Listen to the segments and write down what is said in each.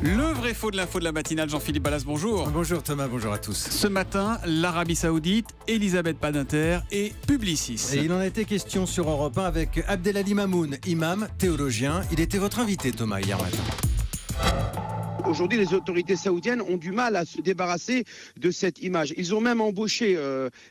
Le vrai faux de l'info de la matinale, Jean-Philippe Ballas, bonjour. Bonjour Thomas, bonjour à tous. Ce matin, l'Arabie Saoudite, Elisabeth Badinter et Publicis. Et il en a été question sur Europe 1 avec Abdelali Mamoun, imam, théologien. Il était votre invité Thomas hier matin. Aujourd'hui, les autorités saoudiennes ont du mal à se débarrasser de cette image. Ils ont même embauché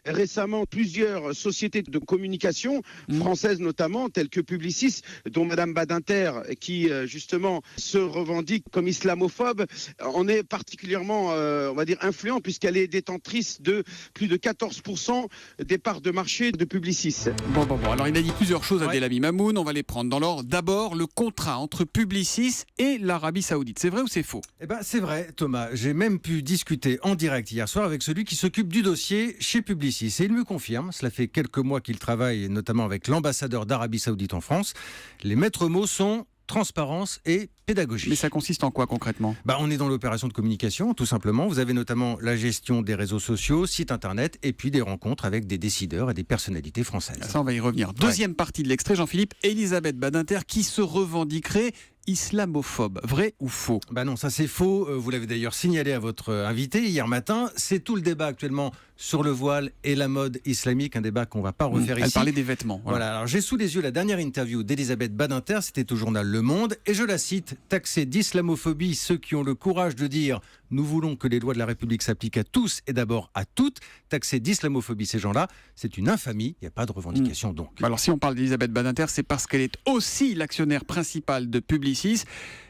récemment plusieurs sociétés de communication, françaises notamment, telles que Publicis, dont Madame Badinter, qui justement se revendique comme islamophobe, en est particulièrement, on va dire, influente, puisqu'elle est détentrice de plus de 14% des parts de marché de Publicis. Bon. Alors, il a dit plusieurs choses à Abdelali Mamoun. On va les prendre dans l'ordre. D'abord, le contrat entre Publicis et l'Arabie Saoudite. C'est vrai ou c'est faux ? Eh ben, c'est vrai, Thomas. J'ai même pu discuter en direct hier soir avec celui qui s'occupe du dossier chez Publicis. Et il me confirme, cela fait quelques mois qu'il travaille notamment avec l'ambassadeur d'Arabie Saoudite en France. Les maîtres mots sont transparence et pédagogie. Mais ça consiste en quoi concrètement ? On est dans l'opération de communication, tout simplement. Vous avez notamment la gestion des réseaux sociaux, sites internet, et puis des rencontres avec des décideurs et des personnalités françaises. Ça, on va y revenir. Deuxième partie de l'extrait, Jean-Philippe, Elisabeth Badinter qui se revendiquerait islamophobe. Vrai ou faux ? Non, ça c'est faux. Vous l'avez d'ailleurs signalé à votre invité hier matin. C'est tout le débat actuellement sur le voile et la mode islamique, un débat qu'on ne va pas refaire ici. Elle parlait des vêtements. Voilà. Alors j'ai sous les yeux la dernière interview d'Elisabeth Badinter, c'était au journal Le Monde, et je la cite: taxer d'islamophobie ceux qui ont le courage de dire « Nous voulons que les lois de la République s'appliquent à tous et d'abord à toutes », taxer d'islamophobie ces gens-là, c'est une infamie, il n'y a pas de revendication donc. Alors si on parle d'Elisabeth Badinter, c'est parce qu'elle est aussi l'actionnaire principal de Publicis.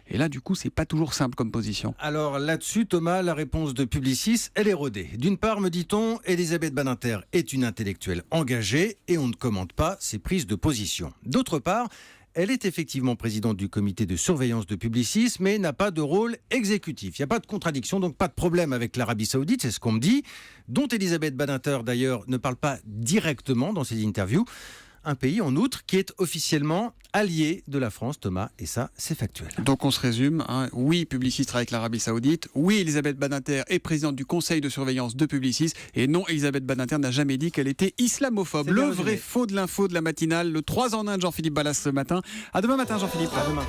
Et là, du coup, c'est pas toujours simple comme position. Alors là-dessus, Thomas, la réponse de Publicis, elle est rodée. D'une part, me dit-on, Elisabeth Badinter est une intellectuelle engagée et on ne commente pas ses prises de position. D'autre part, elle est effectivement présidente du comité de surveillance de Publicis, mais n'a pas de rôle exécutif. Il n'y a pas de contradiction, donc pas de problème avec l'Arabie Saoudite, c'est ce qu'on me dit, dont Elisabeth Badinter d'ailleurs ne parle pas directement dans ses interviews. Un pays, en outre, qui est officiellement allié de la France, Thomas, et ça, c'est factuel. Donc on se résume, oui, Publicis travaille avec l'Arabie Saoudite, oui, Elisabeth Badinter est présidente du conseil de surveillance de Publicis, et non, Elisabeth Badinter n'a jamais dit qu'elle était islamophobe. Le vrai faux de l'info de la matinale, le 3 en 1 de Jean-Philippe Ballas ce matin. À demain matin, Jean-Philippe. À demain.